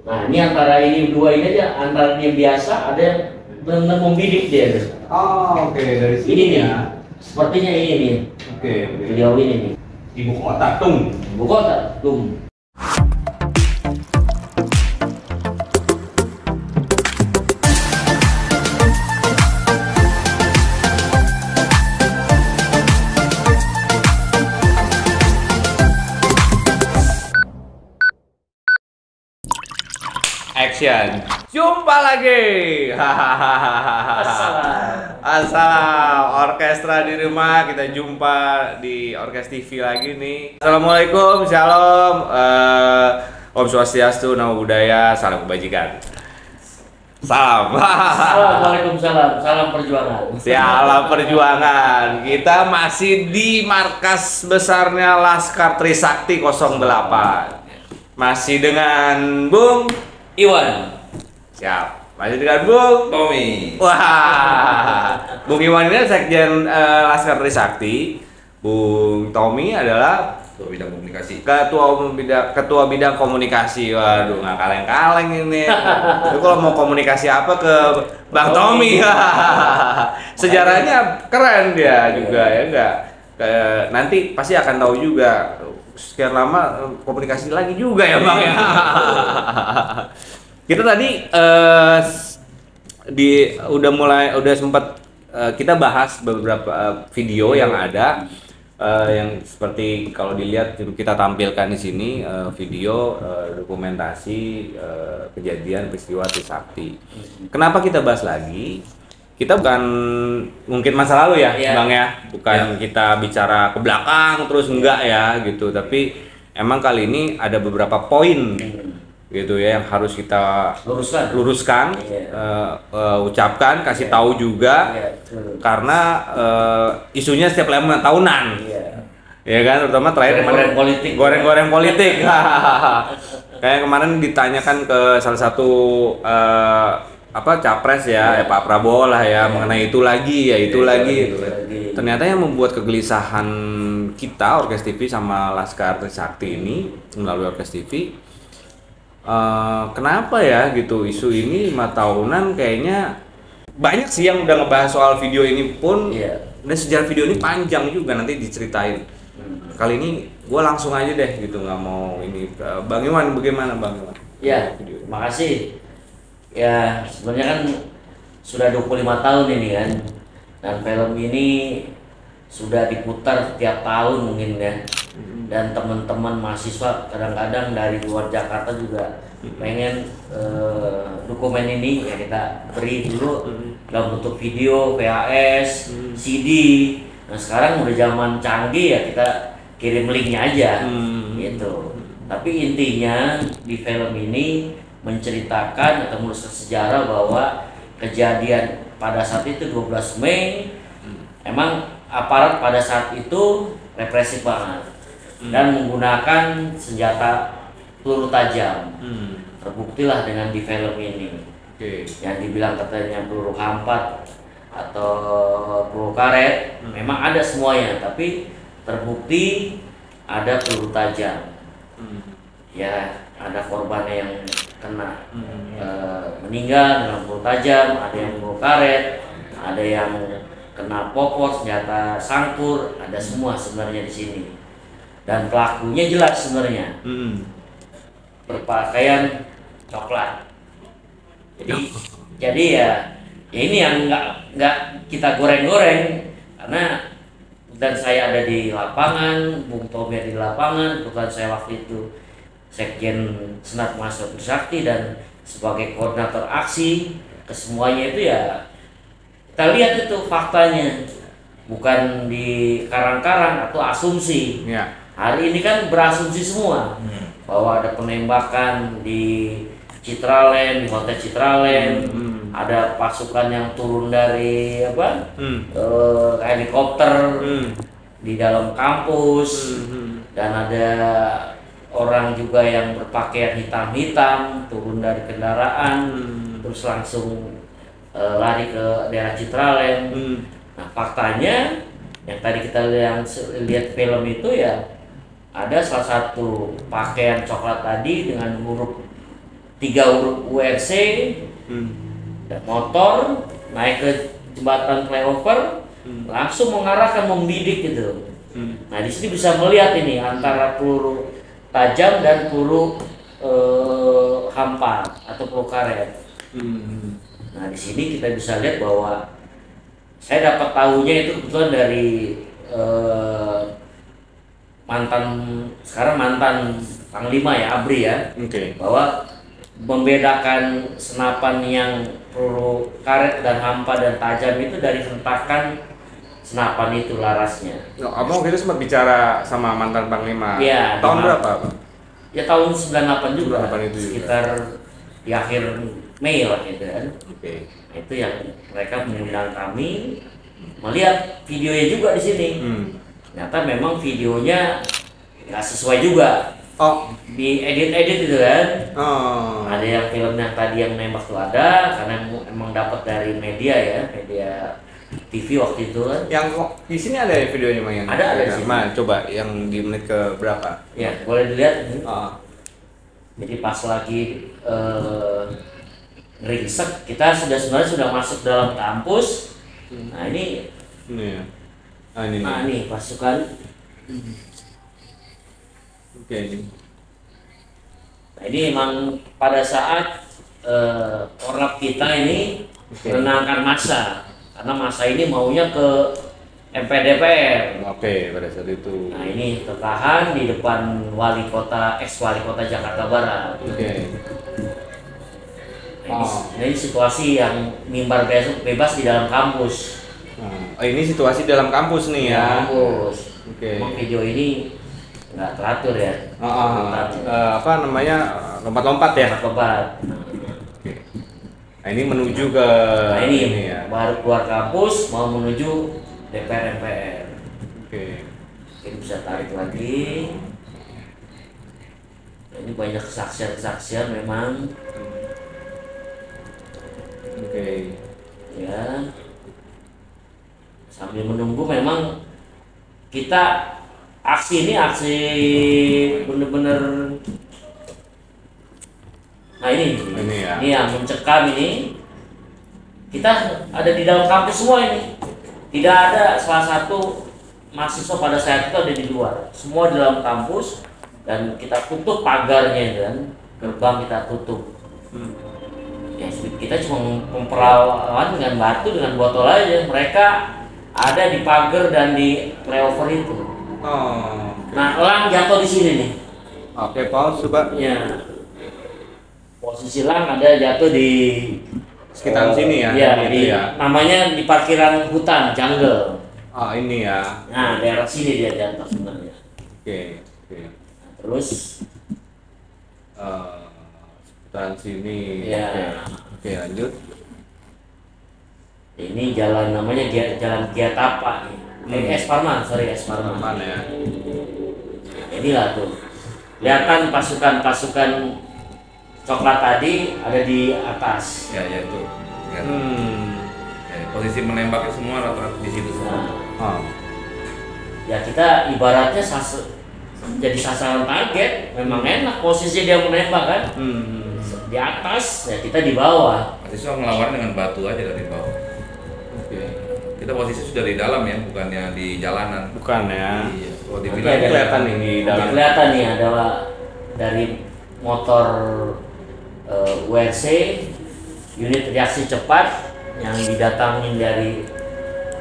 Nah ini antara ini dua ini aja, antara dia biasa ada yang benar-benar membidik dia. Oh, oke, dari sini Ini nih, ya. sepertinya ini nih. Oke. Beliau ini nih. Ibu kota Tung. Ibu kota Tung. Action. Jumpa lagi. Assalam. Orkestra di rumah, kita jumpa di Orkes TV lagi nih. Assalamualaikum, shalom. Om Swastiastu, Namo Buddhaya, salam kebajikan. Salam. Waalaikumsalam, salam perjuangan. Salam perjuangan. Kita masih di markas besarnya Laskar Trisakti 08. Masih dengan Bung Iwan. Siap. Masih dengan Bung Tommy. Wah, Bung Iwan ini sekjen Laskar Trisakti. Bung Tommy adalah Ketua Bidang Komunikasi. ketua bidang komunikasi. Waduh, nggak kaleng-kaleng ini. Lu kalau mau komunikasi apa ke Bang Tommy? Sejarahnya keren dia juga ya enggak. Nanti pasti akan tahu juga. Sekian lama komunikasi lagi juga ya Bang ya. Kita tadi udah sempat kita bahas beberapa video yang ada yang seperti kalau dilihat kita tampilkan di sini video dokumentasi kejadian peristiwa Trisakti. Kenapa kita bahas lagi? Kita bukan mungkin masa lalu ya, Bang ya, bukan kita bicara ke belakang terus enggak ya gitu, tapi emang kali ini ada beberapa poin gitu ya yang harus kita luruskan, ucapkan, kasih tahu juga, karena isunya setiap tahunan, ya kan, terutama terakhir kemarin goreng-goreng politik, kayak kemarin ditanyakan ke salah satu capres ya, Pak Prabowo lah ya, mengenai itu lagi, lagi. Ternyata yang membuat kegelisahan kita Orkes TV sama Laskar Trisakti ini melalui Orkes TV, kenapa ya gitu isu ini 5 tahunan kayaknya banyak sih yang udah ngebahas soal video ini pun, dan sejarah video ini panjang juga nanti diceritain. Kali ini gue langsung aja deh gitu, nggak mau ini. Bang Iwan, bagaimana Bang Iwan? Ya, makasih. Ya, sebenarnya kan sudah 25 tahun ini kan, dan film ini sudah diputar tiap tahun mungkin ya, dan teman-teman mahasiswa kadang-kadang dari luar Jakarta juga pengen dokumen ini ya kita beri dulu dalam bentuk video, VHS, CD. Nah sekarang udah zaman canggih ya, kita kirim linknya aja gitu. Tapi intinya di film ini menceritakan atau menuliskan sejarah bahwa kejadian pada saat itu 12 Mei emang aparat pada saat itu represif banget dan menggunakan senjata peluru tajam. Terbuktilah dengan di film ini. Yang dibilang katanya peluru hampat atau peluru karet, memang ada semuanya, tapi terbukti ada peluru tajam. Ya, ada korbannya yang kena meninggal dengan peluru tajam, ada yang peluru karet, ada yang kena popor, senjata sangkur, ada semua sebenarnya di sini. Dan pelakunya jelas sebenarnya, berpakaian coklat. Jadi ya ini yang nggak kita goreng-goreng, karena dan saya ada di lapangan, Bung Tommy ada di lapangan, bukan saya waktu itu Sekjen Senat Mahasiswa Trisakti dan sebagai koordinator aksi, kesemuanya itu ya kita lihat itu faktanya, bukan di karang-karang atau asumsi. Hari ini kan berasumsi semua bahwa ada penembakan di Citraland, di Hotel Citraland, ada pasukan yang turun dari helikopter di dalam kampus, dan ada orang juga yang berpakaian hitam-hitam turun dari kendaraan terus langsung lari ke daerah Citraland. Nah faktanya yang tadi kita lihat film itu ya, ada salah satu pakaian coklat tadi dengan huruf T 3 huruf URC, motor naik ke jembatan flyover, langsung mengarahkan membidik gitu. Nah di sini bisa melihat ini antara peluru tajam dan peluru hampa atau peluru karet. Nah di sini kita bisa lihat bahwa saya dapat tahunya itu kebetulan dari sekarang mantan Panglima ya, ABRI ya, bahwa membedakan senapan yang peluru karet dan hampa dan tajam itu dari hentakan senapan itu larasnya. Abang kita sempat bicara sama mantan Panglima. Ya, tahun berapa, Bang? Ya tahun 98 juga. 98 itu juga. Sekitar di akhir Mei lah gitu kan. Nah, itu yang mereka mengundang kami melihat videonya juga di sini. Ternyata memang videonya nggak sesuai juga. Di edit itu kan. Ada yang film yang tadi yang nembak tuh ada karena emang dapat dari media ya, media TV waktu itu kan. Yang di sini ada ya videonya, Bang? Yang ada di sini. Coba yang di menit ke berapa? Ya, boleh dilihat ini. Jadi pas lagi ringsek, kita sebenarnya sudah masuk dalam kampus. Nah ini ya. Ini pasukan. Nah ini memang pada saat korlap kita ini menenangkan massa, karena massa ini maunya ke MPDPR. Pada saat itu. Nah ini tertahan di depan ex wali kota Jakarta Barat. Nah, ini situasi yang mimbar bebas di dalam kampus. Ini situasi dalam kampus nih ya. Kampus. Emang video ini nggak teratur ya. Lompat-lompat ya. Lompat. Nah ini menuju ke. Nah ini ya. Baru keluar kampus mau menuju DPR MPR. Ini bisa tarik lagi. Nah, ini banyak kesaksian memang. Ya. Sambil menunggu memang kita aksi bener-bener. Nah ini yang mencekam ini. Kita ada di dalam kampus semua ini. Tidak ada salah satu mahasiswa pada saat itu ada di luar. Semua di dalam kampus dan kita tutup pagarnya kan. Gerbang kita tutup. Ya, kita cuma memperlawan dengan batu, dengan botol aja. Mereka ada di pagar dan di flyover itu. Nah, elang jatuh di sini nih. Pause coba. Ya. Posisi elang ada jatuh di sekitar sini ya. Namanya di parkiran hutan, jungle. Ini ya. Nah, daerah sini dia jatuh sebenarnya. Terus sekitar sini. Lanjut. Ini jalan namanya Jalan Giatapa nih. Es Parman ya. Inilah tuh. Kelihatan pasukan coklat tadi ada di atas. Ya itu. Posisi menembaknya semua rata-rata di situ semua. Ya kita ibaratnya jadi sasaran target. Memang enak posisi dia menembak kan. Di atas ya kita di bawah. Mahasiswa ngelawan dengan batu aja dari bawah. Kita posisi sudah di dalam ya, bukannya di jalanan. Bukan ya. Iya. Kalau dibilang kelihatan nih di dalam. Kelihatan nih adalah dari motor URC unit reaksi cepat yang didatangin dari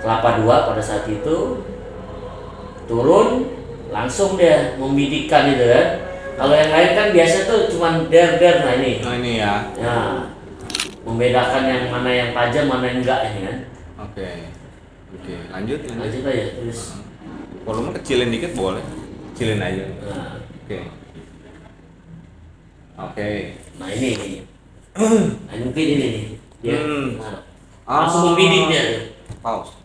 Kelapa II pada saat itu, turun langsung dia membidikkan itu kan. Kalau yang lain kan biasa tuh cuman der. Nah ini ya. Nah, membedakan yang mana yang tajam mana yang enggak ini kan. Lanjut aja terus. Volume kecilin dikit boleh. Kecilin aja. Nah ini mungkin ini nih. Dia langsung membidik dia. Pause.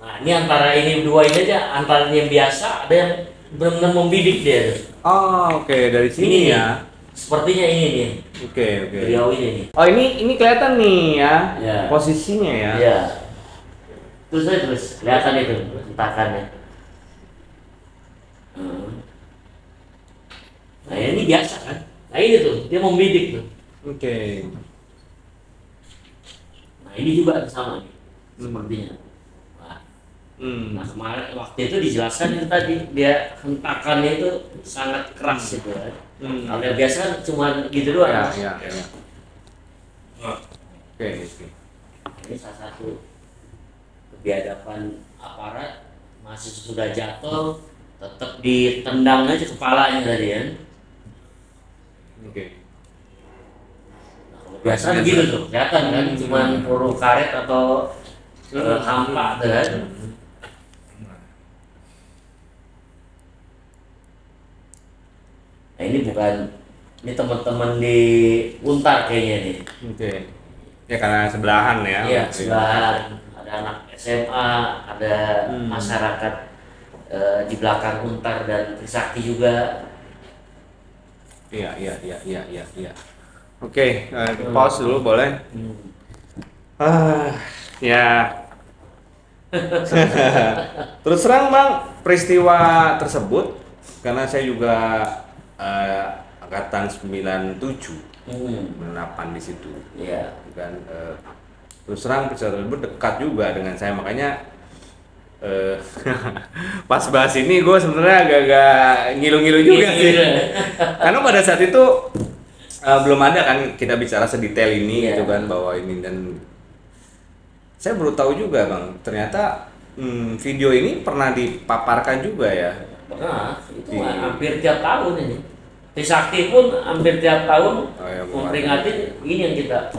Nah ini antara ini dua ini aja, antara yang biasa ada yang benar-benar membidik dia. Dari sini ini ya. Sepertinya ini nih. Beliau ini nih. Ini kelihatan nih ya. Posisinya ya. Iya. Terus kelihatan itu hentakannya. Nah ini biasa kan. Nah Nah ini tuh, dia membidik tuh. Oke. Nah ini juga sama nih, sepertinya. Nah kemarin waktu itu dijelaskan itu tadi, dia hentakannya itu sangat keras gitu kan. Kalau yang biasa kan cuma gitu doang. Ya. Oke. Ini salah satu kebiadaban aparat, masih sudah jatuh tetap ditendang aja kepalanya tadi kan. Oke. Nah, kalau biasa begitu tuh kelihatan kan, cuma peluru karet atau hampa tuh kan. Nah ini teman-teman di Untar kayaknya nih. Oke. Ya karena sebelahan ya. Iya, sebelahan. Ada anak SMA, ada masyarakat di belakang Untar dan Trisakti juga. Iya. Oke, pause dulu boleh? Ya. Terus terang Bang, peristiwa tersebut karena saya juga angkatan 97 menapan di situ. Iya. Kan terus terang peristiwa tersebut dekat juga dengan saya, makanya pas bahas ini gue sebenarnya agak-agak ngilu-ngilu juga sih. Karena pada saat itu belum ada kan kita bicara sedetail ini gitu kan, bahwa ini, dan saya baru tahu juga Bang, ternyata video ini pernah dipaparkan juga ya. Pernah, itu hampir tiap tahun ini. Trisakti pun hampir tiap tahun memperingati ini yang kita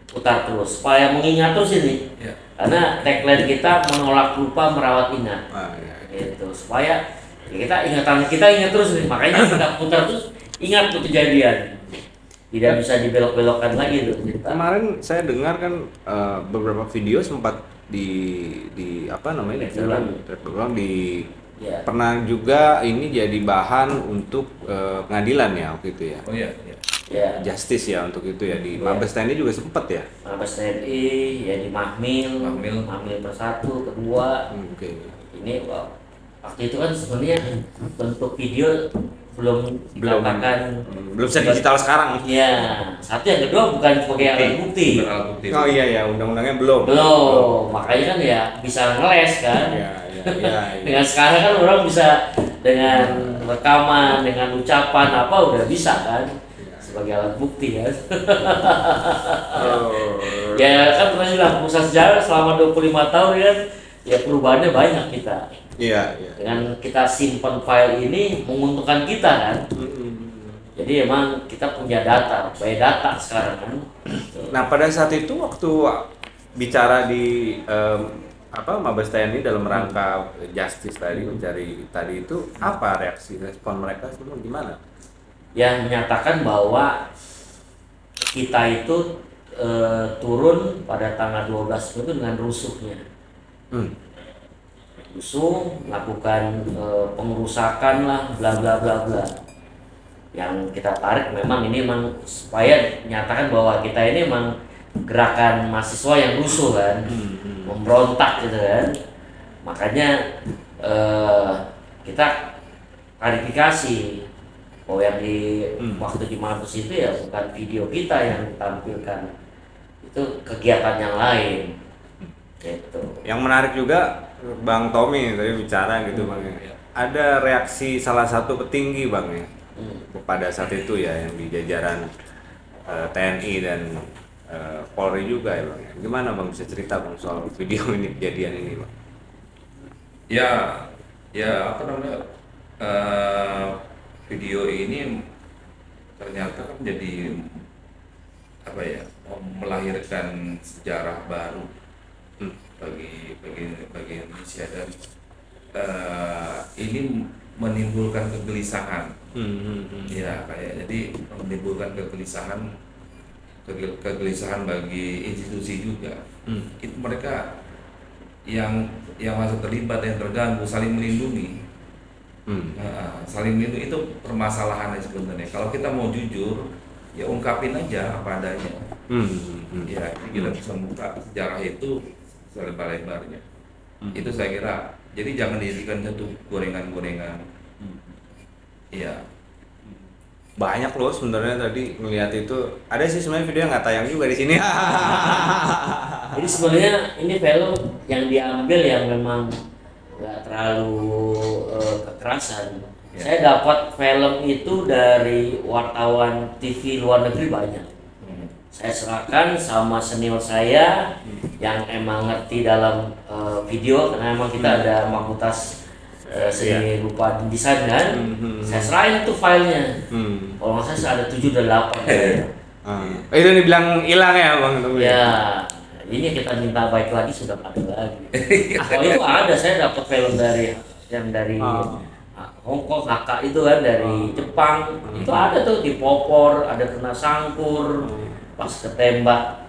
putar terus, supaya mengingat terus ini. Ya. Karena tagline kita menolak lupa merawat ingat. Gitu, supaya kita ingatan kita ingat terus nih. Makanya kita putar terus, ingat tuh kejadian. Tidak bisa dibelok-belokkan lagi tuh. Kemarin saya dengar kan beberapa video sempat di apa namanya? Berulang di pernah juga ini jadi bahan untuk pengadilan ya waktu itu ya. Oh iya. Ya. Justice ya untuk itu ya, di Mabes TNI juga sempat ya. Mabes TNI ya, di Mahmil persatu, kedua. Ini waktu itu kan sebenarnya bentuk video belum dikatakan, belum digital sekarang. Iya. Satu, yang kedua bukan sebagai alat bukti. Oh iya, undang-undangnya belum. Makanya kan ya bisa ngeles kan. Iya. Dengan sekarang kan orang bisa dengan rekaman, dengan ucapan apa udah bisa kan, sebagai alat bukti kan. Ya kan pernah bilang pusat sejarah selama 25 tahun kan, ya perubahannya banyak kita. Iya. Dengan kita simpan file ini menguntungkan kita kan. Jadi emang kita punya data, banyak data sekarang kan. Nah pada saat itu waktu bicara di Mabes TNI dalam rangka justice tadi, mencari tadi itu, apa respon mereka semua gimana? Yang menyatakan bahwa kita itu turun pada tanggal 12 itu dengan rusuhnya. Rusuh, melakukan pengerusakan lah, bla bla bla bla. Yang kita tarik memang ini memang supaya menyatakan bahwa kita ini memang gerakan mahasiswa yang rusuh kan, memberontak gitu kan. Makanya kita klarifikasi bahwa yang di waktu di Mabes itu ya bukan video kita yang ditampilkan, itu kegiatan yang lain. Gitu. Yang menarik juga Bang Tommy tadi bicara gitu Bang, ada reaksi salah satu petinggi Bang ya pada saat itu ya, yang di jajaran TNI dan Polri juga ya Bang. Gimana Bang, bisa cerita Bang soal video ini, kejadian ini Bang? Ya apa namanya, video ini ternyata kan jadi apa ya, melahirkan sejarah baru bagi Indonesia, dan ini menimbulkan kegelisahan. Ya kayak jadi menimbulkan kegelisahan bagi institusi juga. Itu mereka yang masuk terlibat, yang terganggu, saling melindungi. Saling melindungi itu permasalahannya sebenarnya. Kalau kita mau jujur, ya ungkapin aja apa adanya. Ya kita bisa buka sejarah itu selebar-lebarnya. Itu saya kira. Jadi jangan dijadikan satu gorengan-gorengan. Iya. banyak loh sebenarnya tadi ngelihat itu. Ada sih sebenarnya video yang nggak tayang juga di sini. Jadi sebenarnya ini film yang diambil yang memang nggak terlalu kekerasan. Ya. Saya dapat film itu dari wartawan TV luar negeri banyak. Saya serahkan sama senior saya yang emang ngerti dalam video, karena emang kita ada fakultas seni rupa dan desain kan. Saya serahin itu filenya. Kalau nggak salah ada 7 dan 8. Itu dibilang hilang ya Bang? Ya, ini kita minta baik lagi sudah nggak ada lagi. Kalau itu ada, saya dapat film dari Hong Kong, kakak itu kan dari Jepang, itu ada tuh dipopor, ada kena sangkur, pas ketembak,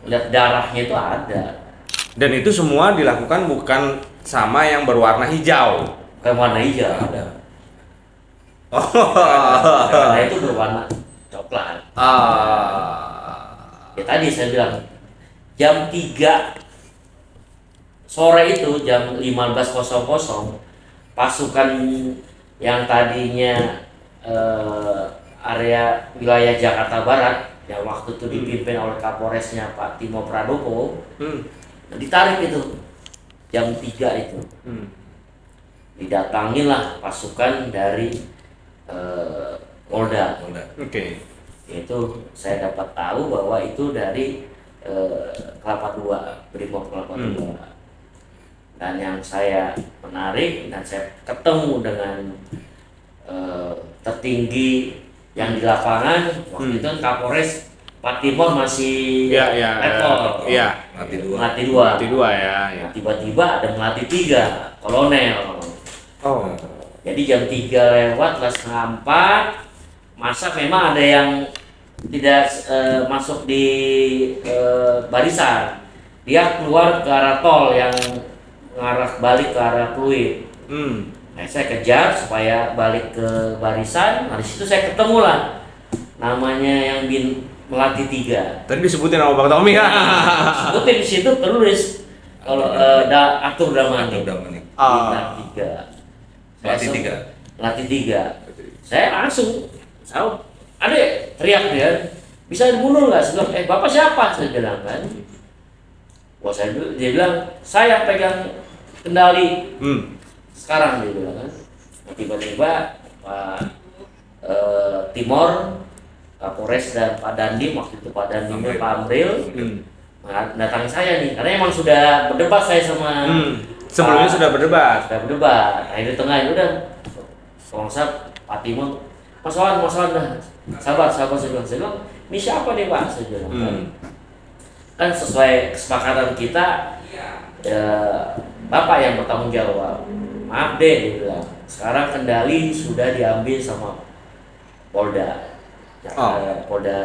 lihat darahnya itu ada. Dan itu semua dilakukan bukan sama yang berwarna hijau. Bukan warna hijau, Ada. karena itu berwarna coklat. Ya tadi saya bilang jam 3 sore itu jam 15.00 pasukan yang tadinya area wilayah Jakarta Barat yang waktu itu dipimpin oleh Kapolresnya Pak Timo Pradoko ditarik itu jam 3 itu. Didatangilah pasukan dari Polda. Oke. Itu saya dapat tahu bahwa itu dari Kelapa II, Brimob Kelapa II. Dan yang saya menarik dan saya ketemu dengan tertinggi yang di lapangan waktu itu kan Kapolres Pak Timor masih level, Melati 2. Melati 2 ya. Nah, tiba-tiba ada Melati 3, kolonel. Jadi jam 3 lewat lah setengah 4, masa memang ada yang tidak masuk di barisan, dia keluar ke arah tol yang mengarah balik ke arah Pluit. Nah, saya kejar supaya balik ke barisan. Nah, di situ saya ketemu lah namanya yang Melati 3. Tadi disebutin sama Bang Tommy ya. Sebutin di situ terus kalau Arthur Damanik. Melati 3. Melati 3. Saya langsung, Adek, teriak dia, bisa dibunuh nggak? Saya bilang, Bapak siapa? Saya bilang kan. Wah, dia bilang, saya pegang kendali sekarang, dia bilang kan. Tiba-tiba Pak Timor, Kapolres dan Pak Dandim, waktu itu Pak Dandim dan Pak Amril datangi saya nih, karena emang sudah berdebat saya sama sebelumnya sudah berdebat. Nah, di tengah itu udah konsep Pak Timor, Mas Wan dah, sabar saya bilang, ini siapa nih Pak? Saya bilang kan sesuai kesepakatan kita, Bapak yang bertanggung jawab. Maaf deh, dia bilang, sekarang kendali sudah diambil sama Polda, Polda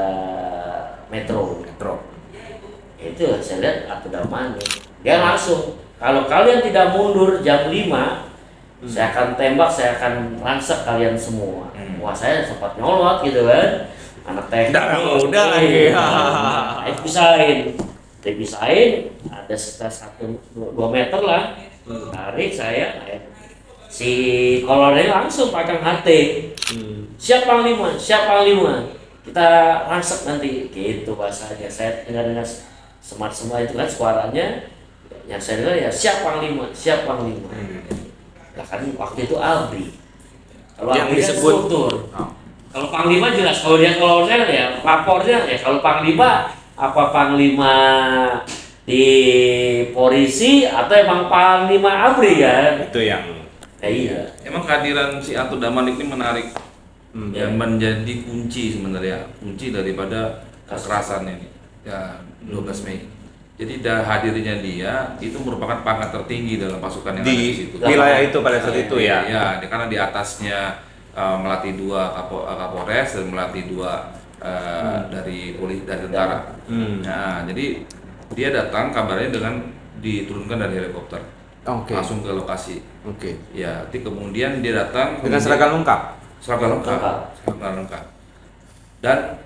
Metro. Itu saya lihat Arthur Damanik, dia langsung, kalau kalian tidak mundur jam 5, saya akan tembak, saya akan rangsek kalian semua. Wah, saya sempat nyolot gitu kan, anak teknik udah lagi. Dipisahin, ada sekitar 1-2 meter lah. Tarik saya, si kolonel langsung pakai HT. Siap Panglima, kita rangsek nanti, gitu bahasanya. Saya dengar semua itu kan suaranya, yang saya dengar ya siap Panglima. Nah, kan waktu itu ABRI. Kalau yang ABRI disebut struktur. Kalau Panglima jelas, kalau dia kolonel ya lapornya ya. Kalau Panglima, apa Panglima di polisi atau emang Panglima ABRI kan? Itu yang iya. Emang kehadiran si Arthur Damanik ini menarik, yang menjadi kunci sebenarnya, kunci daripada kekerasan ini. Ya, 12 Mei. Jadi hadirnya dia itu merupakan pangkat tertinggi dalam pasukan yang ada di situ. Wilayah itu pada saat itu ya. Ya, karena di atasnya Melati 2 Kapolres dan Melati 2 dari polisi dan tentara. Nah, jadi dia datang kabarnya dengan diturunkan dari helikopter. Langsung ke lokasi. Ya, kemudian dia datang dengan seragam lengkap. Seragam lengkap. Dan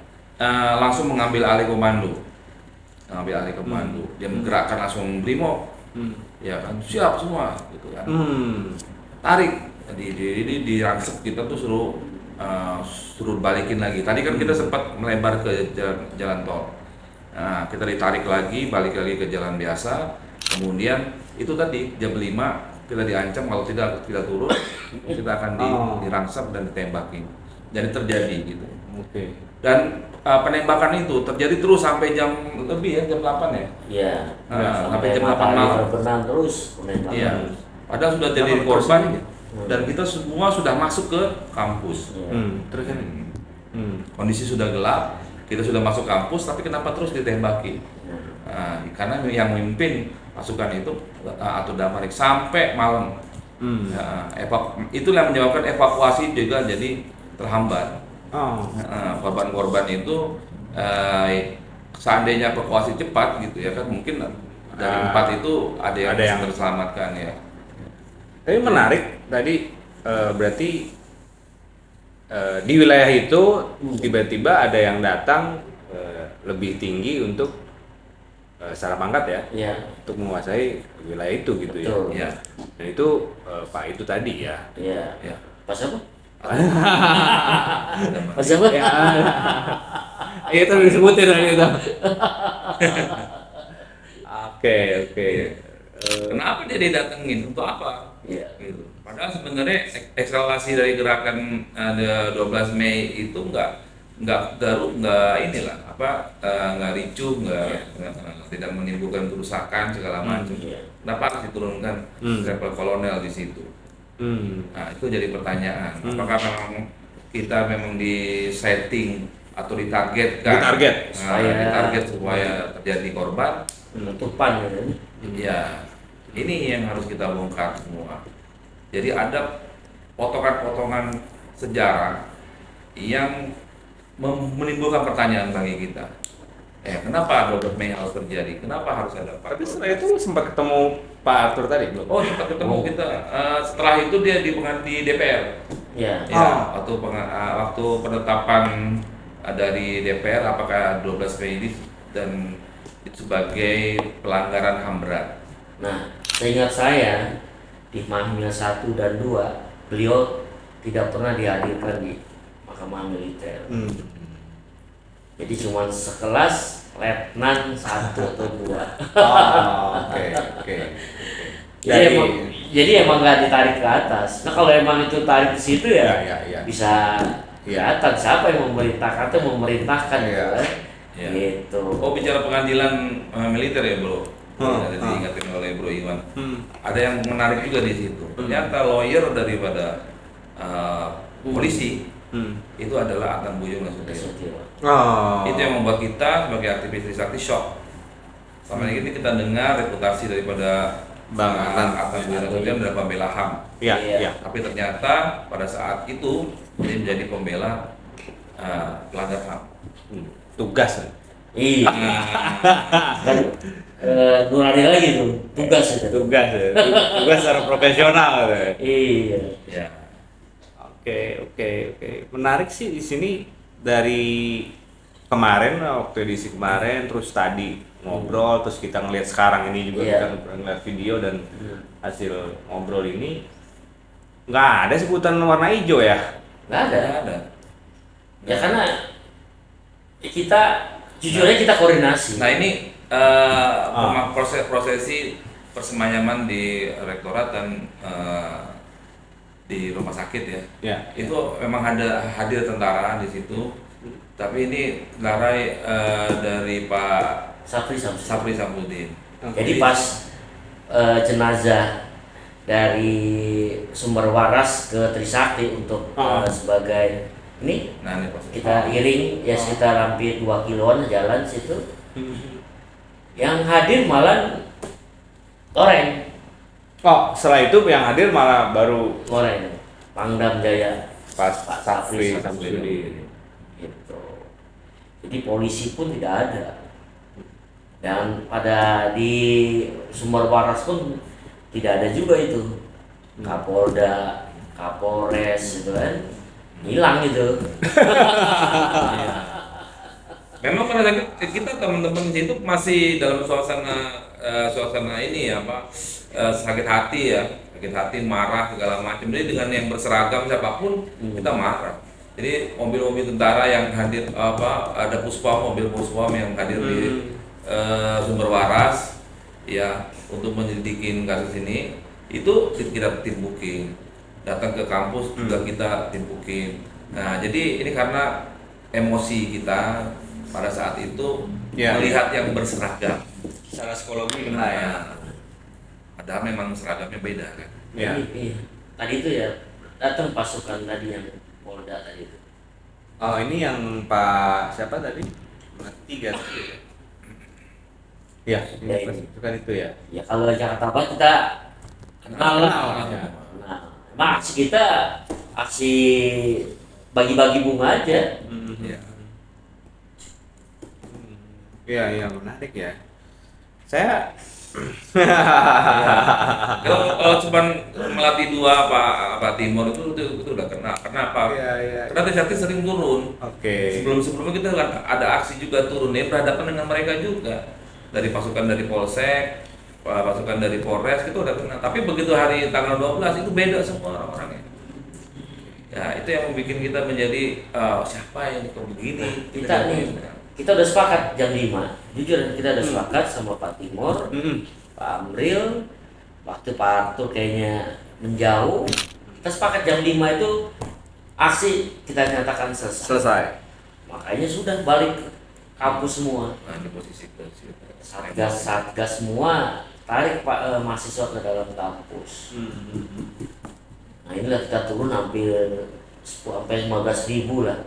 langsung mengambil alih komando. Dia menggerakkan langsung Brimob. Ya kan, siap semua gitu kan. Tarik. Di rangsek kita tuh suruh suruh balikin lagi. Tadi kan kita sempat melebar ke jalan tol. Nah, kita ditarik lagi, balik lagi ke jalan biasa. Kemudian itu tadi jam 5 kita diancam kalau tidak turun kita akan dirangsap dan ditembaki. Jadi terjadi gitu. Oke. Dan penembakan itu terjadi terus sampai jam lebih ya, jam 8 ya. Iya. Sampai jam 8 malam. Berenang terus penembakan. Iya. Padahal sudah jadi korban dan kita semua sudah masuk ke kampus. Terus kan? Kondisi sudah gelap, kita sudah masuk kampus, tapi kenapa terus ditembaki? Karena yang memimpin pasukan itu atau Damarik sampai malam. Itulah yang menyebabkan evakuasi juga jadi terhambat. Korban-korban itu seandainya evakuasi cepat gitu ya kan, mungkin dari 4 itu ada yang terselamatkan ya. Tapi menarik tadi, berarti di wilayah itu tiba-tiba ada yang datang lebih tinggi untuk secara pangkat ya, untuk menguasai wilayah itu gitu. Betul. Ya. Dan itu Pak itu tadi ya. Iya. Pas apa? Pas apa? Ya itu udah disebutin tadi itu. Oke. Kenapa dia didatengin? Untuk apa? Iya. Gitu. Padahal sebenarnya ekskalasi dari gerakan 12 Mei itu nggak ricuh, tidak menimbulkan kerusakan segala macam. Kenapa harus diturunkan level kolonel di situ? Nah, itu jadi pertanyaan. Apakah memang kita di setting atau ditargetkan? Ditarget supaya terjadi korban? Penutupan gitu. Ya, ini yang harus kita bongkar semua. Jadi ada potongan-potongan sejarah yang menimbulkan pertanyaan bagi kita. Kenapa 12 Mei harus terjadi? Kenapa harus ada? Tapi setelah itu sempat ketemu Pak Arthur tadi belum? Oh, sempat ketemu kita. Setelah itu dia di DPR. Iya. Ya, waktu penetapan dari DPR apakah 12 Mei ini dan sebagai pelanggaran HAM berat. Nah, seingat saya di Mahmil 1 dan 2 beliau tidak pernah dihadirkan di Mahkamah Militer. Jadi cuma sekelas Letnan 1 atau 2. Oke. Jadi emang nggak ditarik ke atas. Nah kalau emang itu tarik ke situ ya. Bisa kelihatan siapa yang memerintahkan atau memerintahkan gitu kan. Gitu. Oh, bicara pengadilan militer ya, Bro. Ada diingatkan oleh Bro Iwan. Ada yang menarik juga di situ. Ternyata lawyer daripada polisi itu adalah Adnan Buyung Nasution. Itu yang membuat kita sebagai aktivis Trisakti shock. Selama ini kita dengar reputasi daripada Bang Adnan Buyung Nasution adalah pembela HAM. Iya. Tapi ternyata pada saat itu dia menjadi pembela pelanggar HAM. Tugas. Iya. Kan nurani lagi tuh tugas itu. Tugas secara profesional. Iya. Ya. Oke. Menarik sih di sini dari kemarin, waktu edisi kemarin, terus tadi ngobrol, terus kita ngelihat sekarang ini juga kita ngeliat video dan hasil ngobrol ini nggak ada sebutan warna hijau ya? Nggak ada. Ya karena kita jujur aja kita koordinasi. Nah ini prosesi persemayam di rektorat dan di rumah sakit ya. Itu memang ada hadir tentara di situ. Tapi ini larai dari Pak Sapri Samsudin. Jadi pas jenazah dari Sumber Waras ke Trisakti untuk sebagai ini, kita iring ya sekitar hampir 2 kiloan jalan situ. Yang hadir malah Toreng. Setelah itu yang hadir malah baru Toreng, Pangdam Jaya, Pak Sapri Samsudin. Gitu. Jadi polisi pun tidak ada. Dan pada di Sumber Waras pun tidak ada juga itu. Kapolda, Kapolres gitu kan. Hilang gitu. Memang pada kita teman-teman di situ masih dalam suasana ini ya Pak, sakit hati, marah segala macam. Jadi dengan yang berseragam siapapun kita marah. Jadi mobil-mobil tentara yang hadir ada puspom, mobil puspom yang hadir di Sumber Waras ya untuk menyelidikin kasus ini itu kita tim booking. Datang ke kampus juga kita tim booking. Nah, jadi ini karena emosi kita pada saat itu melihat yang berseragam. Secara psikologi kena ya. Padahal memang seragamnya beda kan. Iya. Tadi itu ya datang pasukan tadi yang Polda tadi itu. Oh, ini yang Pak siapa tadi? Tiga tadi ya. Ya, ini pasukan itu ya. Ya kalau Jakarta Barat kita kenal lah. Ya. Nah, emang aksi kita aksi bagi-bagi bunga aja. Iya. Iya, menarik ya. Saya Kalau cuma melatih dua Pak Timur itu udah kena. Kenapa? Iya. Karena Trisakti sering turun. Oke. Sebelumnya kita kan ada aksi juga turun ya berhadapan dengan mereka juga. Dari pasukan dari Polsek, pasukan dari Polres itu udah kena. Tapi begitu hari tanggal 12 itu beda semua orang-orangnya. Ya itu yang membuat kita menjadi siapa yang kok begini? Kita udah sepakat jam 5. Jujur kita udah sepakat sama Pak Timur, Pak Amril, waktu Pak Arthur kayaknya menjauh. Kita sepakat jam 5 itu aksi kita nyatakan selesai. Makanya sudah balik ke kampus semua. Nah, di posisi Satgas semua tarik mahasiswa ke dalam kampus. Nah inilah kita turun hampir sampai 15.000 lah.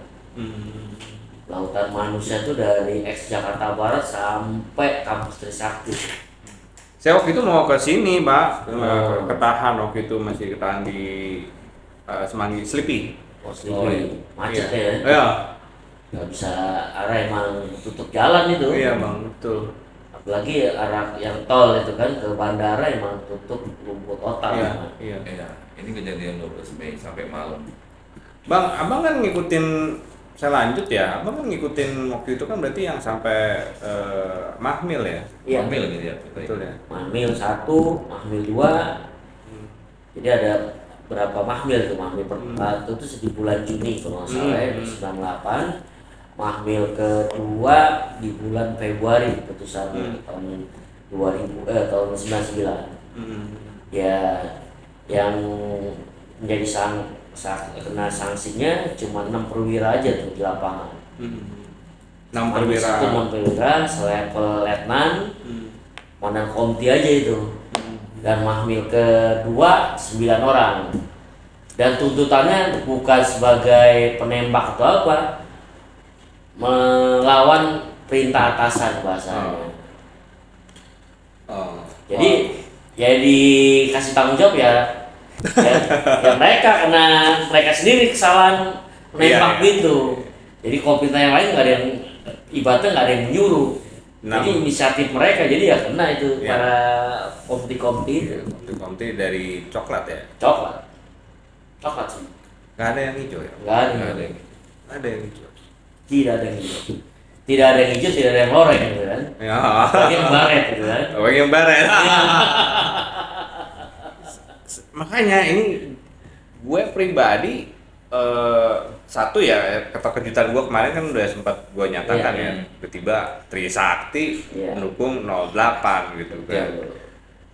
Lautan manusia itu dari ex Jakarta Barat sampai kampus Trisakti. Saya waktu itu mau ke sini, Pak. Ketahan waktu itu masih ketahan di Semanggi, Sleepy. Sleepy. Macet ya. Iya. Nggak bisa arah, emang tutup jalan itu. Iya, Bang, betul. Apalagi arah yang tol itu kan ke bandara emang tutup lumpuh total. Iya. Ini kejadian 12 Mei sampai malam. Bang, Abang kan ngikutin, saya lanjut ya. Abang kan ngikutin waktu itu kan berarti yang sampai Mahmil ya. Iya. Mahmil gitu ya. Betul ya. Mahmil 1, Mahmil 2. Jadi ada berapa Mahmil tuh? Mahmil pertama itu di bulan Juni kalau nggak salah ya, 98. Mahmil kedua di bulan Februari putusan tahun 2000 tahun 99. Ya yang menjadi kena sanksinya cuma 6 perwira aja tuh di lapangan. 6 perwira. 6 perwira selevel letnan, komandan komti aja itu. Dan Mahmil kedua 9 orang. Dan tuntutannya bukan sebagai penembak atau apa, melawan perintah atasan bahasanya. Jadi ya dikasih tanggung jawab ya mereka, karena mereka sendiri kesalahan menembak gitu. Jadi komite yang lain nggak ada yang ibaratnya nggak ada yang menyuruh. Jadi inisiatif mereka, jadi ya kena itu para komti-komti. Komti dari coklat ya? Coklat sih. Nggak ada yang hijau ya? Nggak ada yang hijau. Tidak ada yang hijau. Tidak ada yang hijau, tidak ada yang loreng gitu kan. Ya. Bagi yang baret gitu kan. Bagi yang baret. Makanya ini gue pribadi satu ya, kata kejutan gue kemarin kan udah sempat gue nyatakan ya, tiba-tiba Trisakti mendukung 08 gitu kan.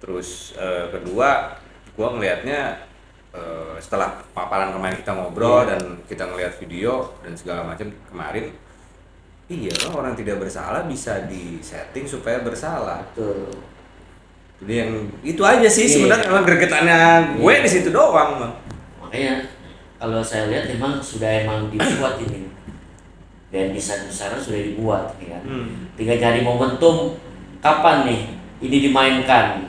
Terus kedua gue ngelihatnya setelah paparan kemarin kita ngobrol dan kita ngelihat video dan segala macam kemarin, iya orang tidak bersalah bisa disetting supaya bersalah. Betul. Jadi yang itu aja sih sebenarnya emang gregetannya gue di situ doang, Bang. Makanya kalau saya lihat emang sudah dibuat ini, dan desain-desainnya sudah dibuat ya kan. Tinggal cari momentum kapan nih ini dimainkan.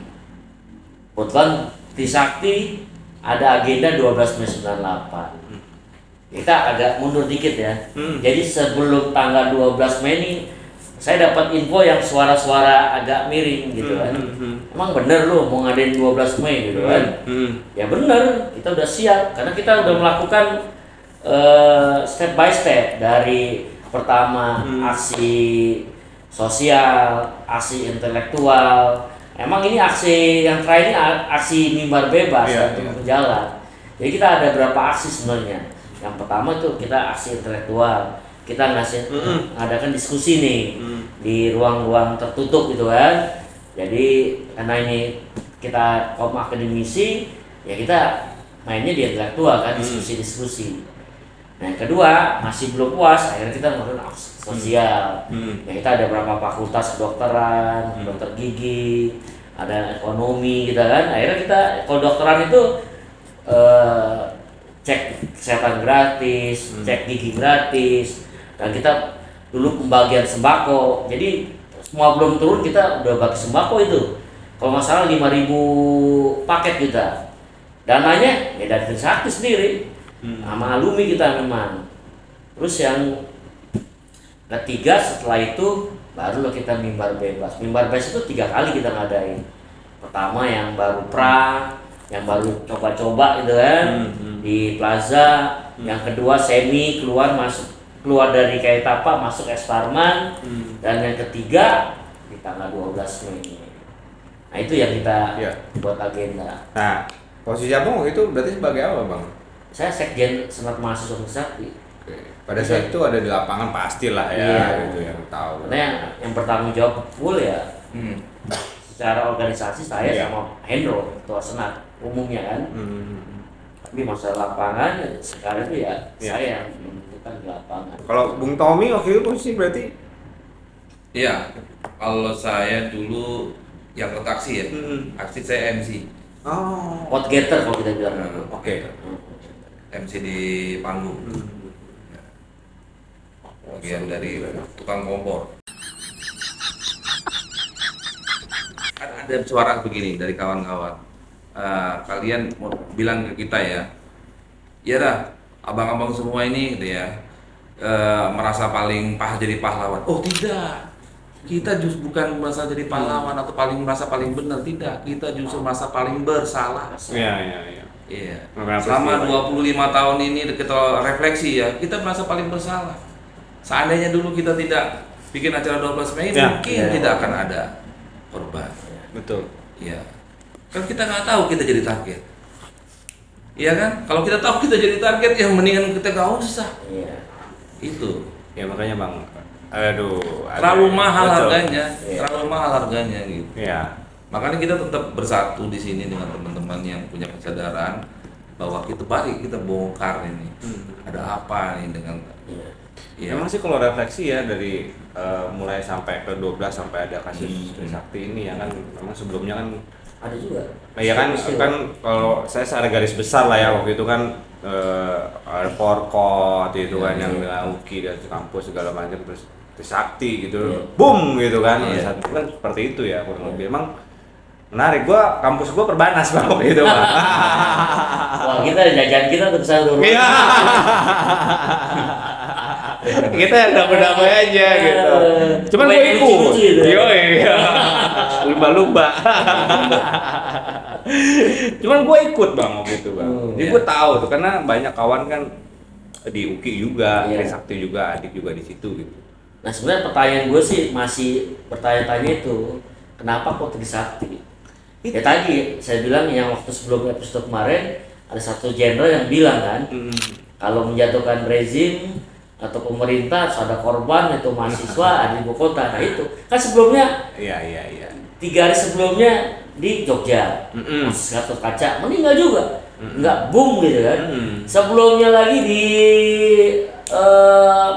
Kebetulan Trisakti ada agenda 12 Mei 98. Kita agak mundur dikit ya. Jadi sebelum tanggal 12 Mei ini saya dapat info yang suara-suara agak miring gitu kan. Emang bener lu mau ngadain 12 Mei gitu kan? Ya bener, kita udah siap karena kita udah melakukan step by step, dari pertama aksi sosial, aksi intelektual. Emang ini aksi yang terakhir ini aksi mimbar bebas untuk berjalan. Jadi kita ada berapa aksi sebenarnya. Yang pertama tuh kita aksi intelektual, kita ngadakan diskusi nih di ruang-ruang tertutup gitu kan. Jadi karena ini kita kaum akademisi, ya kita mainnya di intelektual kan, diskusi-diskusi. Nah yang kedua masih belum puas, akhirnya kita melakukan aksi sosial. Ya kita ada beberapa fakultas kedokteran, dokter gigi, ada ekonomi gitu kan. Akhirnya kita kalau dokteran itu cek kesehatan gratis, cek gigi gratis, dan kita dulu pembagian sembako. Jadi semua belum turun kita udah bagi sembako itu. Kalau nggak salah 5.000 paket kita. Dananya ya dari Trisakti sendiri. Sama alumni kita memang. Terus yang ketiga setelah itu barulah kita mimbar bebas. Mimbar bebas itu 3 kali kita ngadain. Pertama yang baru yang baru coba-coba gitu kan di Plaza. Yang kedua semi keluar dari Kaitapa masuk Esparman. Dan yang ketiga di tanggal 12 Mei. Nah itu yang kita buat agenda. Nah posisi abang waktu itu berarti sebagai apa bang? Saya sekjen Senat Mahasiswa Trisakti. Pada saat itu ada di lapangan pastilah ya, gitu yang tahu. Karena yang bertanggung jawab full ya, secara organisasi saya sama Hendro ketua Senat umumnya kan. Tapi masalah lapangan sekarang itu ya saya yang menentukan di lapangan. Kalau Bung Tommy waktu itu posisi berarti? Iya, kalau saya dulu yang aksi ya, aksi saya MC. Outgetter kalau kita bilang. Oke. MC di panggung. Bagian dari tukang kompor. Ada suara begini dari kawan-kawan. Kalian mau bilang ke kita ya, ya dah, abang-abang semua ini gitu ya, merasa paling jadi pahlawan. Oh tidak, kita justru bukan merasa jadi pahlawan atau merasa paling benar, tidak. Kita justru merasa paling bersalah. Iya. Selama 25 tahun ini kita refleksi ya, kita merasa paling bersalah. Seandainya dulu kita tidak bikin acara 12 Mei, mungkin tidak akan ada korban. Betul. Iya. Kan kita nggak tahu kita jadi target. Iya kan? Kalau kita tahu kita jadi target, yang mendingan kita nggak usah. Iya. Itu. Ya makanya bang, terlalu mahal harganya, terlalu mahal harganya gitu. Iya. Makanya kita tetap bersatu di sini dengan teman-teman yang punya kesadaran bahwa kita bongkar ini. Ada apa nih dengan Memang sih kalau refleksi ya dari mulai sampai ke 12 sampai ada kasus Trisakti ini ya kan memang sebelumnya kan ada juga. Nah ya kan kalau saya secara garis besar lah ya waktu itu kan ada forkot itu kan yang dengan UKI dan kampus segala macam terus Trisakti gitu, boom gitu kan. Saat itu kan seperti itu ya kurang lebih. Emang menarik, kampus gua Perbanas bang waktu itu bang. Wah kita jajan kita terus sahur. Iya. Kita damai-damai aja gitu. Cuman gue ikut. Iya. Lumba-lumba. Cuman gue ikut bang waktu itu bang. Jadi gue tahu tuh karena banyak kawan kan di UKI juga, Trisakti juga, adik juga di situ gitu. Nah sebenarnya pertanyaan gue sih masih bertanya-tanya itu kenapa kok Trisakti? Ya tadi saya bilang yang waktu sebelum episode kemarin ada satu jenderal yang bilang kan kalau menjatuhkan rezim atau pemerintah ada korban itu mahasiswa ada di ibu kota. Nah itu kan sebelumnya 3 hari sebelumnya di Jogja mahasiswa Gatot Kaca meninggal juga nggak boom gitu kan. Sebelumnya lagi di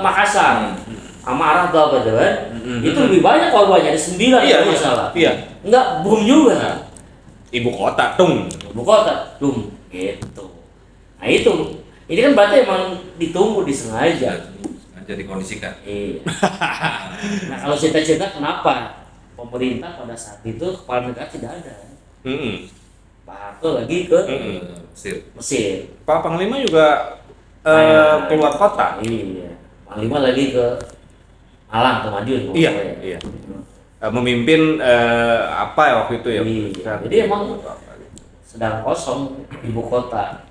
Makassar amarah atau apa itu kan itu lebih banyak korbannya, ada 9 kalau nggak salah. Nggak boom juga. Ibu kota tung gitu. Nah itu ini kan berarti emang ditunggu, disengaja dikondisikan. Iya. Nah kalau cerita-cerita kenapa pemerintah pada saat itu kepala negara tidak ada. Pak Harto lagi ke Mesir. Pak Panglima juga keluar kota. Iya. Panglima lagi ke Malang atau Madiun. Iya. Memimpin apa ya waktu itu ya? Iya. Jadi emang sedang kosong ibu kota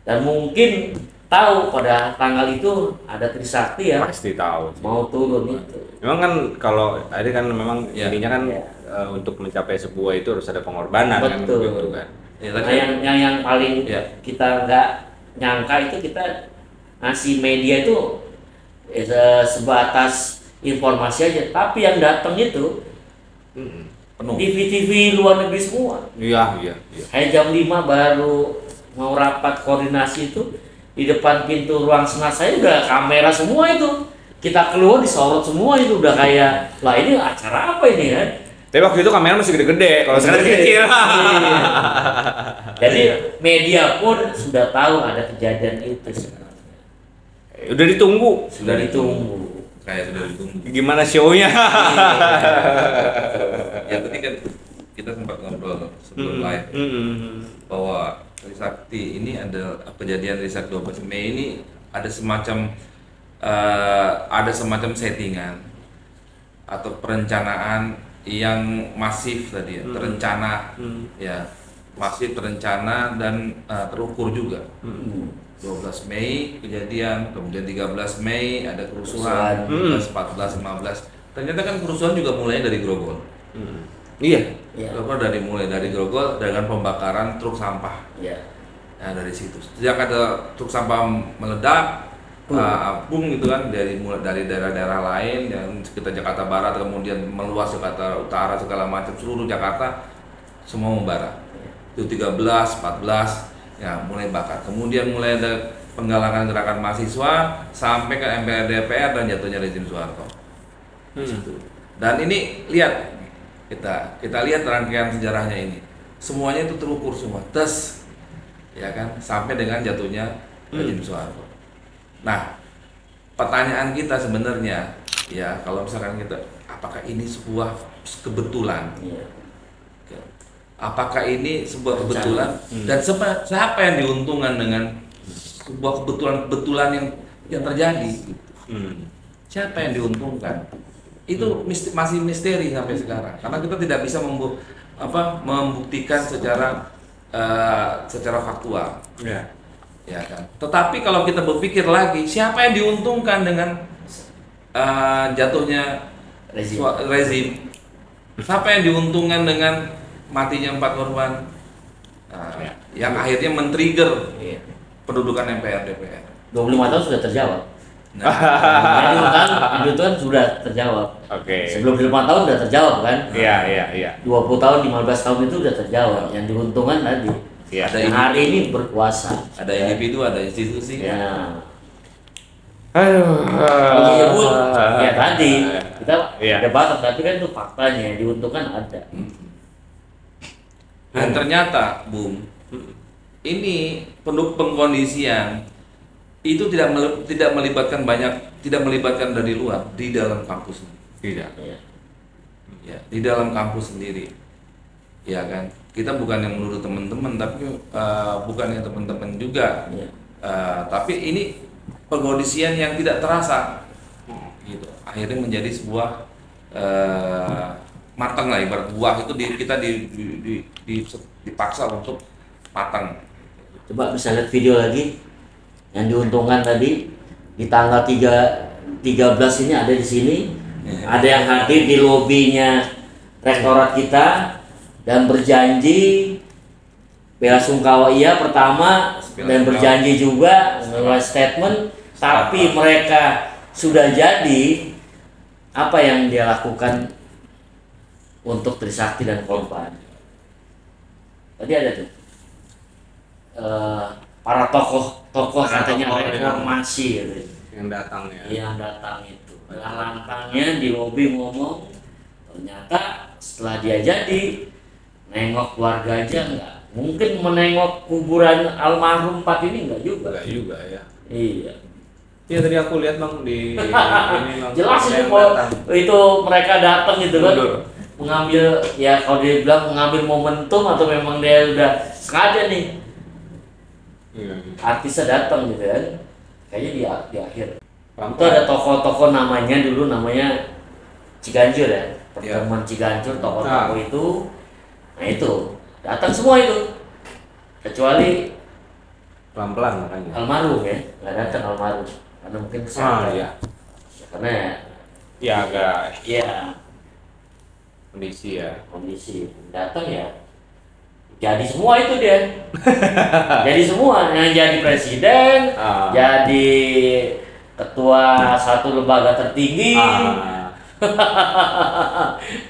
dan mungkin tahu pada tanggal itu ada Trisakti ya. Pasti tahu. Mau turun itu. Memang kan kalau tadi kan memang intinya kan untuk mencapai sebuah itu harus ada pengorbanan. Betul. Kan gitu kan. Nah yang paling kita nggak nyangka itu kita ngasih media itu sebatas informasi aja, tapi yang datang itu Penuh. TV-TV luar negeri semua. Iya. Kayak jam 5 baru mau rapat koordinasi itu, di depan pintu ruang senat saya udah kamera semua itu. Kita keluar disorot semua itu, udah kayak, lah ini acara apa ini kan? Tapi waktu itu kamera masih gede-gede, kalau sekarang kecil. Iya. Jadi media pun sudah tahu ada kejadian itu. Udah ditunggu. Sudah ditunggu. Kayak sudah ditunggu. Gimana show-nya? Yang tadi kan kita sempat ngobrol sebelum live bahwa Trisakti ini ada kejadian Trisakti 12 Mei ini ada semacam settingan atau perencanaan yang masif tadi ya, terencana ya, masif, terencana dan terukur juga. 12 Mei kejadian, kemudian 13 Mei ada kerusuhan, 14, 15. Ternyata kan kerusuhan juga mulai dari Grogol. Iya. Mulai dari Grogol dengan pembakaran truk sampah. Iya. Nah, dari situ. Sejak ada truk sampah meledak, apung gitu kan, mulai dari daerah-daerah lain yang sekitar Jakarta Barat, kemudian meluas Jakarta Utara, segala macam, seluruh Jakarta semua membara. Itu 13, 14 ya mulai bakar. Kemudian mulai ada penggalangan gerakan mahasiswa sampai ke MPR DPR dan jatuhnya rezim Soeharto. Dan ini lihat, kita lihat rangkaian sejarahnya ini. Semuanya itu terukur semua, tes ya kan, sampai dengan jatuhnya rezim Soeharto. Nah, pertanyaan kita sebenarnya ya, kalau misalkan kita, apakah ini sebuah kebetulan? Apakah ini sebuah kebetulan dan siapa yang diuntungkan dengan sebuah kebetulan yang terjadi? Siapa yang diuntungkan? Itu masih misteri sampai sekarang, karena kita tidak bisa membuktikan secara faktual. Ya kan. Tetapi kalau kita berpikir lagi, siapa yang diuntungkan dengan jatuhnya rezim? Siapa yang diuntungkan dengan matinya 4 korban? Yang akhirnya men-trigger pendudukan MPR DPR. 25 tahun sudah terjawab. Nah, itu kan sudah terjawab. Oke. Sebelum 5 tahun sudah terjawab kan? Iya. 20 tahun, 15 tahun itu sudah terjawab. Yang diuntungkan tadi. Iya. Yang hari ini berkuasa. ada individu, ada institusi. Ya. Aduh. Menyebut ya tadi kita Iya. debat, tapi kan itu faktanya yang diuntungkan ada. Dan ternyata, Bung, ini pengkondisian itu tidak melibatkan dari luar, di dalam kampus. Tidak. Ya, di dalam kampus sendiri. Ya kan. Kita bukan yang menuduh teman-teman, tapi bukan yang teman-teman juga. Tapi ini pengkondisian yang tidak terasa. Gitu. Akhirnya menjadi sebuah matang lah, ibarat buah itu kita dipaksa untuk matang. Coba bisa lihat video lagi yang diuntungkan tadi di tanggal 13 ini ada di sini. Ada yang hadir di lobinya rektorat kita dan berjanji bela sungkawa pertama dan berjanji juga menulis statement, tapi mereka sudah jadi apa yang dia lakukan untuk Trisakti dan korban. Tadi ada tuh para tokoh katanya reformasi gitu. Yang datang ya. Yang datang itu dengan lantangnya di lobi ngomong, ternyata setelah dia jadi nengok keluarga aja enggak, mungkin menengok kuburan almarhum 4 ini enggak juga. Enggak juga ya. Iya. Iya tadi aku lihat Bang di ini Bang. Jelas itu itu mereka datang gitu kan. Mengambil ya, kalau dia bilang mengambil momentum atau memang dia udah sengaja nih. Artisnya datang gitu kan. Kayaknya di akhir. Itu ada tokoh-tokoh namanya Ciganjur ya. Pertemuan Ciganjur, tokoh-tokoh itu. Nah itu datang semua itu. Kecuali pelan-pelan makanya. almarhum ya, nggak datang almarhum karena mungkin kesehatan. Iya. Karena Ya agak ya kondisi ya. kondisi datang ya jadi semua itu dia. Jadi semua yang jadi presiden, jadi ketua satu lembaga tertinggi.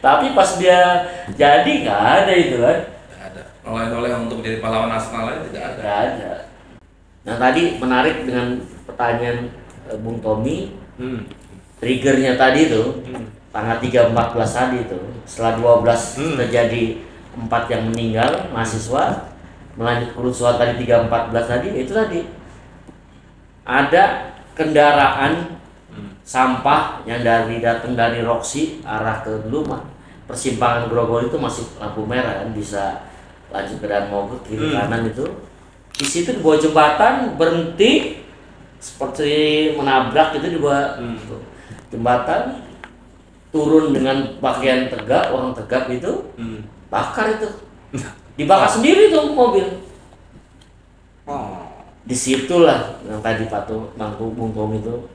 Tapi pas dia jadi nggak ada itu kan. Nggak ada. Oleh-oleh untuk menjadi pahlawan nasional itu tidak ada. Nggak ada. Nah tadi menarik dengan pertanyaan Bung Tommy, triggernya tadi itu tanggal 3-14 tadi itu, setelah 12 terjadi 4 yang meninggal mahasiswa, melanjut kerusuhan tadi 3-14 tadi, itu tadi ada kendaraan sampah yang datang dari Roxy arah ke Lumah, persimpangan Grogol itu masih lampu merah kan, bisa lanjut ke Dan Mogot kiri kanan itu. Di situ di bawah jembatan berhenti seperti menabrak itu di bawah jembatan, turun dengan pakaian tegap, orang tegap itu bakar itu, dibakar sendiri tuh mobil. Disitulah yang tadi Pak Bung Tom itu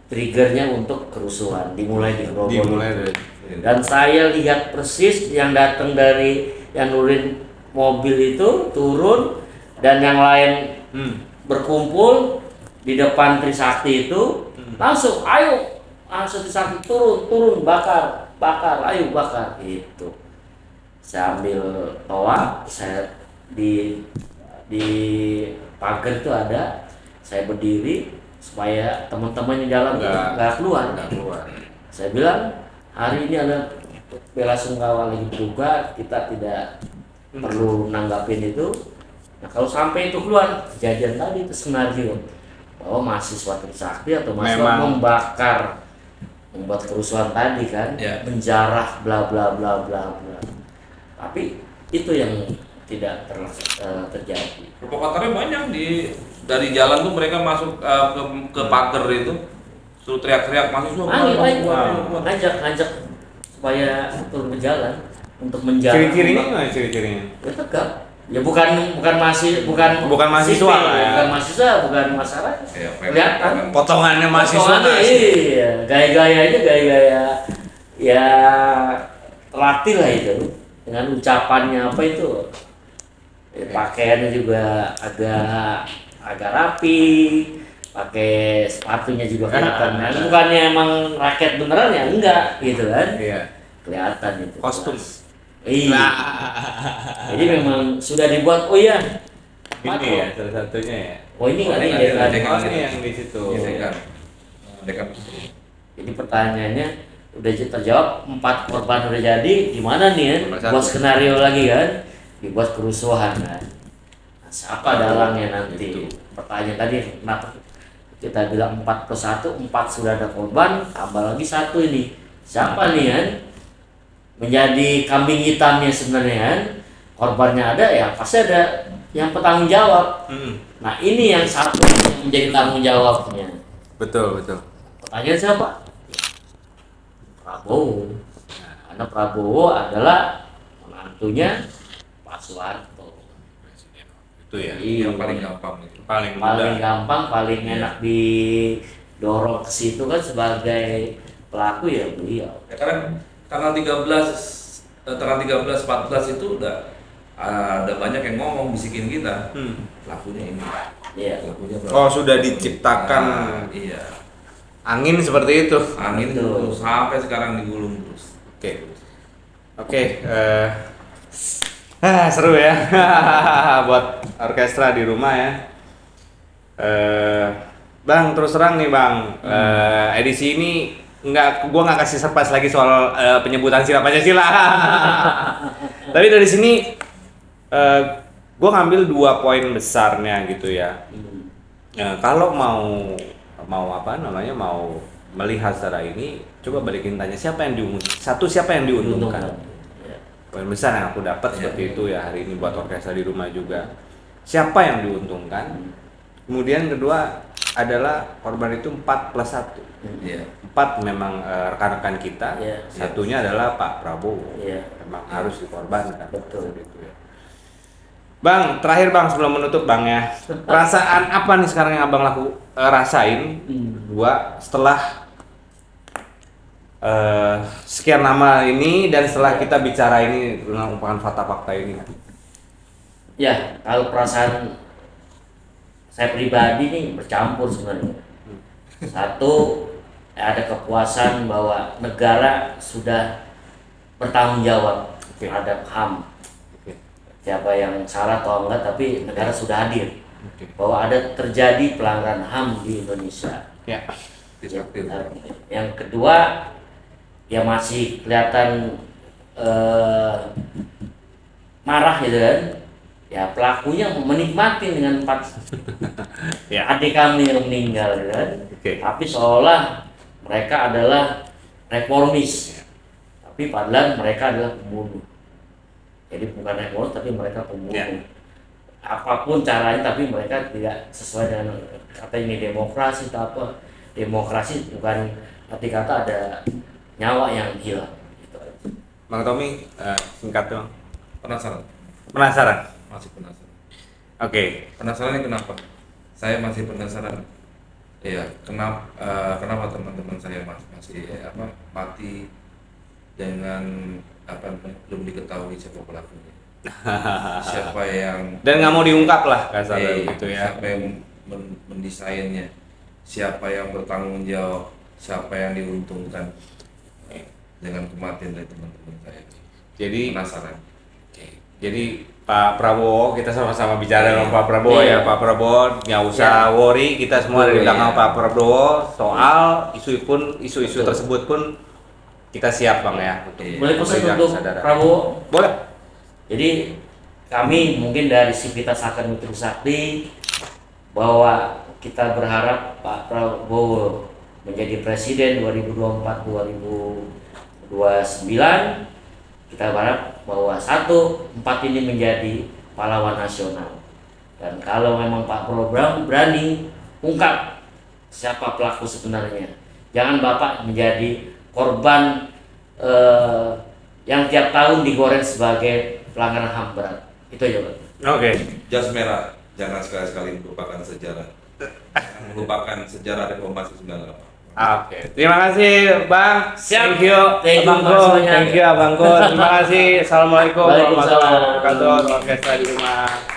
triggernya untuk kerusuhan dimulai di Grogol. Dan saya lihat persis yang datang dari yang nurin mobil itu turun dan yang lain berkumpul di depan Trisakti itu langsung Trisakti turun bakar ayo bakar itu. Saya ambil toa, saya di pagar itu ada, saya berdiri supaya teman-teman di dalam nggak keluar. Saya bilang hari ini ada bela sungkawa lagi berduka, kita tidak perlu nanggapin itu. Nah kalau sampai itu keluar kejadian tadi itu skenario bahwa mahasiswa Trisakti atau mahasiswa membuat kerusuhan tadi kan, menjarah bla bla bla bla bla. Tapi itu yang tidak terjadi. Provokatornya banyak dari jalan tuh mereka masuk ke pagar itu, suruh teriak-teriak mahasiswa. Ngajak supaya turun ke jalan untuk menjaga. Ciri-cirinya gimana ciri-cirinya? Ya tegap. Ya bukan mahasiswa, bukan mahasiswa, bukan masyarakat. Ya, kelihatan potongannya mahasiswa. Iya, gaya-gayanya gaya-gaya ya terlatih lah itu, dengan ucapannya apa itu. Ya, pakaiannya juga agak rapi, pakai sepatunya juga kelihatan. Bukannya emang rakyat beneran ya, enggak gitu kan. Iya. Kelihatan itu. Kostum. Iya. Jadi memang sudah dibuat. Oh iya. Ini ya salah satunya ya. Oh ini nggak nih dekan yang di situ. Dekan. Jadi pertanyaannya udah terjawab, 4 korban udah jadi, gimana nih kan? Buat skenario lagi kan? Dibuat kerusuhan kan? Nah, siapa dalangnya nanti? Pertanyaan tadi kenapa kita bilang 4+1, 4 sudah ada korban, tambah lagi 1 ini. Siapa nih kan? Menjadi kambing hitamnya sebenarnya kan? Korbannya ada ya pasti ada yang bertanggung jawab. Nah ini yang satu yang menjadi tanggung jawabnya. Betul. Pertanyaan siapa? Prabowo. Karena Prabowo adalah menantunya Pak Soeharto. Itu ya. Yang paling gampang itu. Paling Gampang, paling enak didorong ke situ kan sebagai pelaku ya beliau. Ya karena tanggal 13-14 itu udah ada banyak yang ngomong bisikin kita. Pelakunya ini. Iya. Sudah diciptakan. Iya. Angin seperti itu. Angin terus sampai sekarang digulung terus. Oke. Seru ya. Buat orkestra di rumah ya. Bang, terus terang nih Bang. Edisi ini gua nggak kasih surprise lagi soal penyebutan sila Pancasila. Tapi dari sini gua ngambil 2 poin besarnya gitu ya. Kalau mau melihat secara ini, coba balikin tanya siapa yang diuntungkan. Poin besar yang aku dapat seperti itu ya hari ini buat orkestra di rumah juga. Siapa yang diuntungkan? Kemudian kedua adalah korban itu 4+1. 4 memang rekan-rekan kita. Satunya adalah Pak Prabowo. Memang harus dikorbankan. Betul. Gitu ya. Bang, terakhir Bang sebelum menutup Bang ya. Perasaan apa nih sekarang yang Abang rasain setelah sekian lama ini dan setelah kita bicara ini dengan ungkapan fakta-fakta ini kan? Ya, kalau perasaan saya pribadi nih bercampur sebenarnya. Satu, ada kepuasan bahwa negara sudah bertanggung jawab terhadap HAM. Siapa yang salah atau enggak, tapi negara sudah hadir bahwa ada terjadi pelanggaran HAM di Indonesia. Ya. Yang kedua, ya masih kelihatan marah gitu kan. Ya pelakunya menikmati dengan Ya. adik kami yang meninggal gitu kan. Tapi seolah mereka adalah reformis, tapi padahal mereka adalah pembunuh. Jadi bukan reformis tapi mereka pembunuh. Apapun caranya, tapi mereka tidak sesuai dengan kata ini demokrasi atau apa. Demokrasi bukan arti kata ada nyawa yang hilang. Gitu aja. Bang Tommy, singkat dong. Penasaran? Masih penasaran. Oke. Penasarannya kenapa? Saya masih penasaran. Ya, kenapa teman-teman saya masih mati dengan belum diketahui siapa pelakunya. Siapa yang Dan nggak mau diungkap lah kasarnya gitu ya. Siapa yang mendesainnya? Siapa yang bertanggung jawab? Siapa yang diuntungkan dengan kematian dari teman-teman saya? Jadi Penasaran. Jadi Pak Prabowo, kita sama-sama bicara dengan Pak Prabowo ya. Pak Prabowo nggak usah worry, kita semua dari belakang Pak Prabowo soal isu-isu tersebut pun kita siap Bang ya. Boleh pesan untuk Prabowo? Boleh. Jadi kami mungkin dari Sivitas Akan Mitra Sakti bahwa kita berharap Pak Prabowo menjadi presiden 2024-2029. Kita berharap bahwa 4 ini menjadi pahlawan nasional. Dan kalau memang Pak Prabowo berani ungkap siapa pelaku sebenarnya, jangan Bapak menjadi korban yang tiap tahun digoreng sebagai pelanggaran HAM berat. Itu aja, Pak. Oke. Jas merah, jangan sekali-sekali melupakan sejarah. Melupakan sejarah reformasi 98. Oke, terima kasih Bang. Siap. Thank you, Thank you, Abangku. Mas. Thank you, Abangku. Terima kasih. Assalamualaikum warahmatullahi Waalaikumsalam. wabarakatuh. Orkestra di rumah.